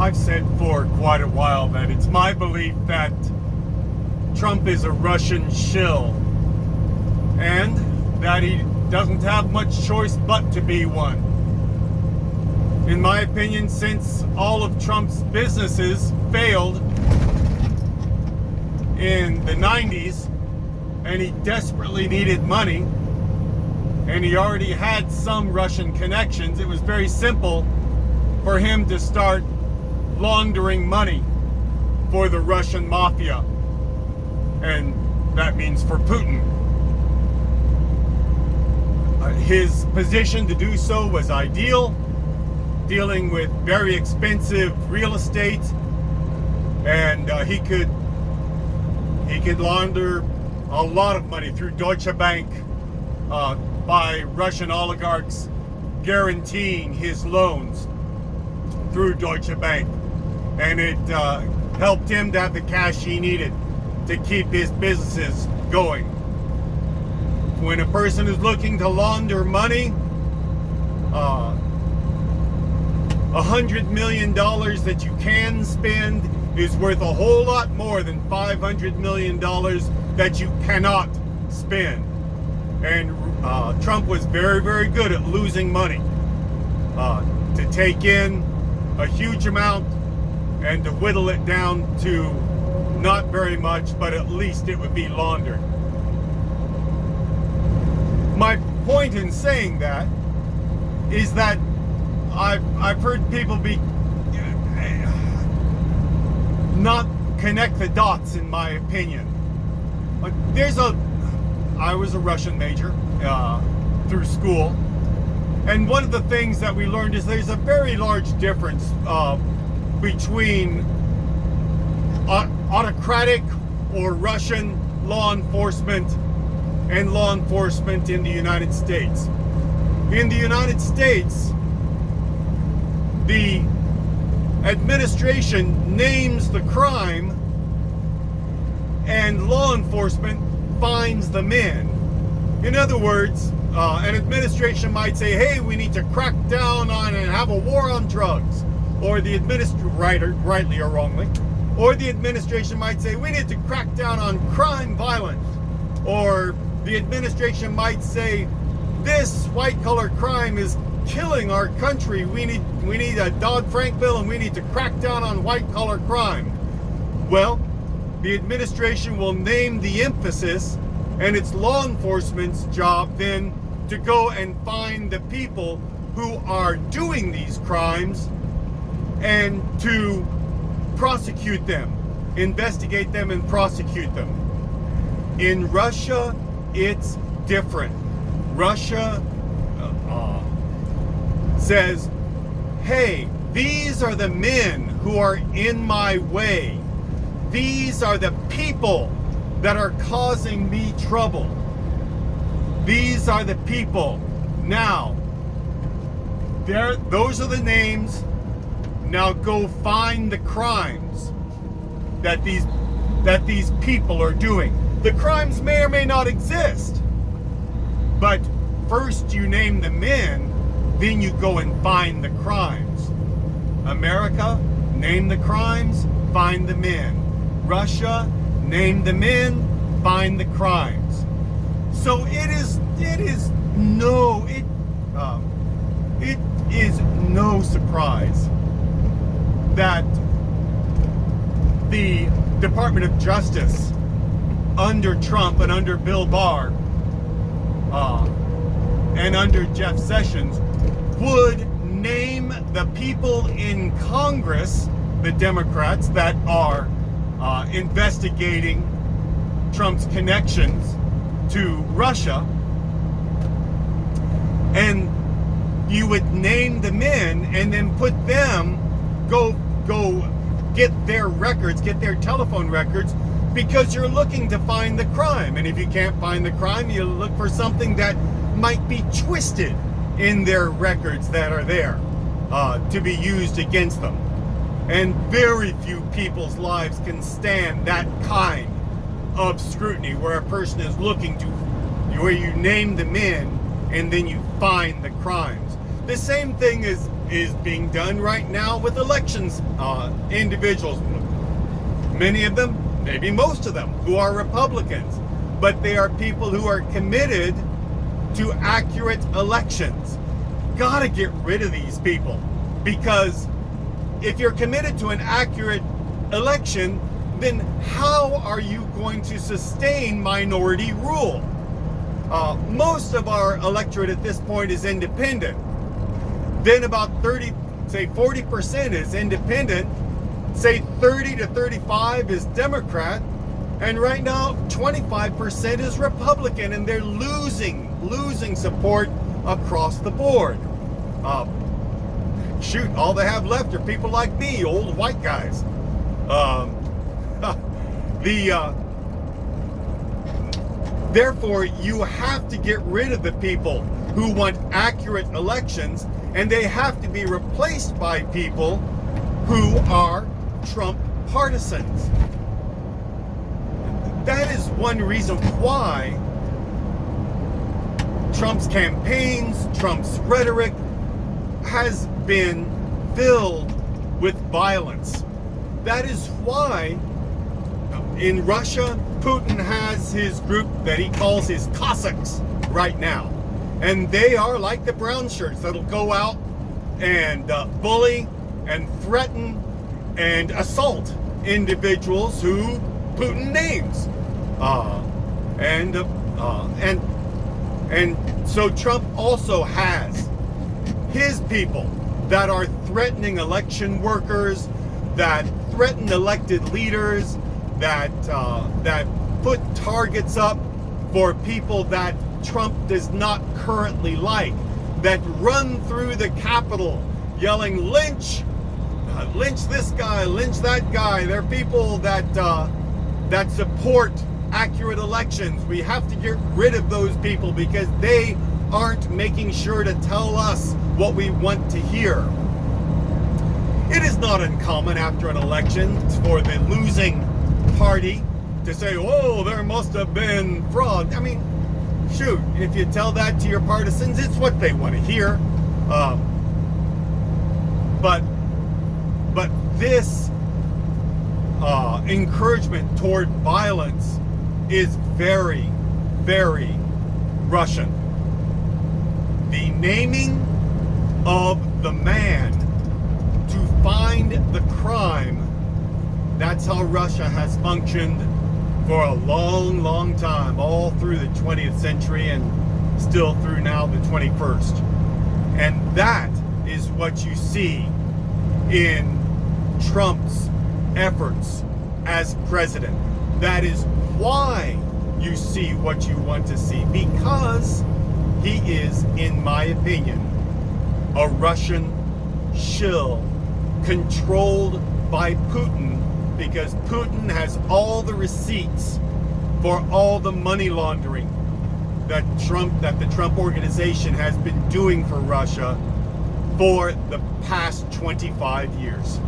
I've said for quite a while that it's my belief that Trump is a Russian shill and that he doesn't have much choice but to be one. In my opinion, since all of Trump's businesses failed in the 90s and he desperately needed money and he already had some Russian connections, it was very simple for him to start laundering money for the Russian mafia, and that means for Putin. His position to do so was ideal, dealing with very expensive real estate, and he could launder a lot of money through Deutsche Bank by Russian oligarchs guaranteeing his loans through Deutsche Bank. And it helped him to have the cash he needed to keep his businesses going. When a person is looking to launder money, $100 million that you can spend is worth a whole lot more than $500 million that you cannot spend. And Trump was very, very good at losing money. To take in a huge amount and to whittle it down to not very much, but at least it would be laundered. My point in saying that is that I've heard people not connect the dots, in my opinion. I was a Russian major through school, and one of the things that we learned is there's a very large difference between autocratic or Russian law enforcement and law enforcement in the United States. In the United States, the administration names the crime and law enforcement finds the men. In other words, an administration might say, hey, we need to crack down on and have a war on drugs. Or the rightly or wrongly, or the administration might say, we need to crack down on crime violence. Or the administration might say, this white-collar crime is killing our country. We need a Dodd-Frank bill, and we need to crack down on white-collar crime. Well, the administration will name the emphasis, and it's law enforcement's job then to go and find the people who are doing these crimes and to prosecute them, investigate them and prosecute them. In Russia, it's different. Russia says, hey, these are the men who are in my way. These are the people that are causing me trouble. These are the people. Now, those are the names. Now go find the crimes that these people are doing. The crimes may or may not exist, but first you name the men, then you go and find the crimes. America, name the crimes, find the men. Russia, name the men, find the crimes. So it is no surprise that the Department of Justice under Trump and under Bill Barr and under Jeff Sessions would name the people in Congress, the Democrats, that are investigating Trump's connections to Russia, and you would name the men and then put them, go get their records, get their telephone records, because you're looking to find the crime. And if you can't find the crime, you look for something that might be twisted in their records that are there to be used against them. And very few people's lives can stand that kind of scrutiny, where a person is looking to, where you name the men and then you find the crimes. The same thing is is being done right now with elections individuals. Many of them, maybe most of them, who are Republicans, but they are people who are committed to accurate elections. Gotta get rid of these people, because if you're committed to an accurate election, then how are you going to sustain minority rule? Most of our electorate at this point is independent. Then about 40% is independent. Say 30 to 35 is Democrat. And right now, 25% is Republican, and they're losing support across the board. Shoot, all they have left are people like me, old white guys. Therefore, you have to get rid of the people who want accurate elections, and they have to be replaced by people who are Trump partisans. That is one reason why Trump's campaigns, Trump's rhetoric has been filled with violence. That is why in Russia, Putin has his group that he calls his Cossacks right now. And they are like the brown shirts that'll go out and bully and threaten and assault individuals who Putin names. And so Trump also has his people that are threatening election workers, that threaten elected leaders, that put targets up for people that Trump does not currently like, that run through the Capitol yelling, lynch, lynch this guy, lynch that guy. They're people that support accurate elections. We have to get rid of those people because they aren't making sure to tell us what we want to hear. It is not uncommon after an election for the losing party to say, oh, there must have been fraud. I mean, shoot, if you tell that to your partisans, it's what they want to hear. But this encouragement toward violence is very, very Russian. The naming of the man to find the crime, that's how Russia has functioned for a long, long time, all through the 20th century and still through now the 21st. And that is what you see in Trump's efforts as president. That is why you see what you want to see, because he is, in my opinion, a Russian shill controlled by Putin, because Putin has all the receipts for all the money laundering that the Trump organization has been doing for Russia for the past 25 years.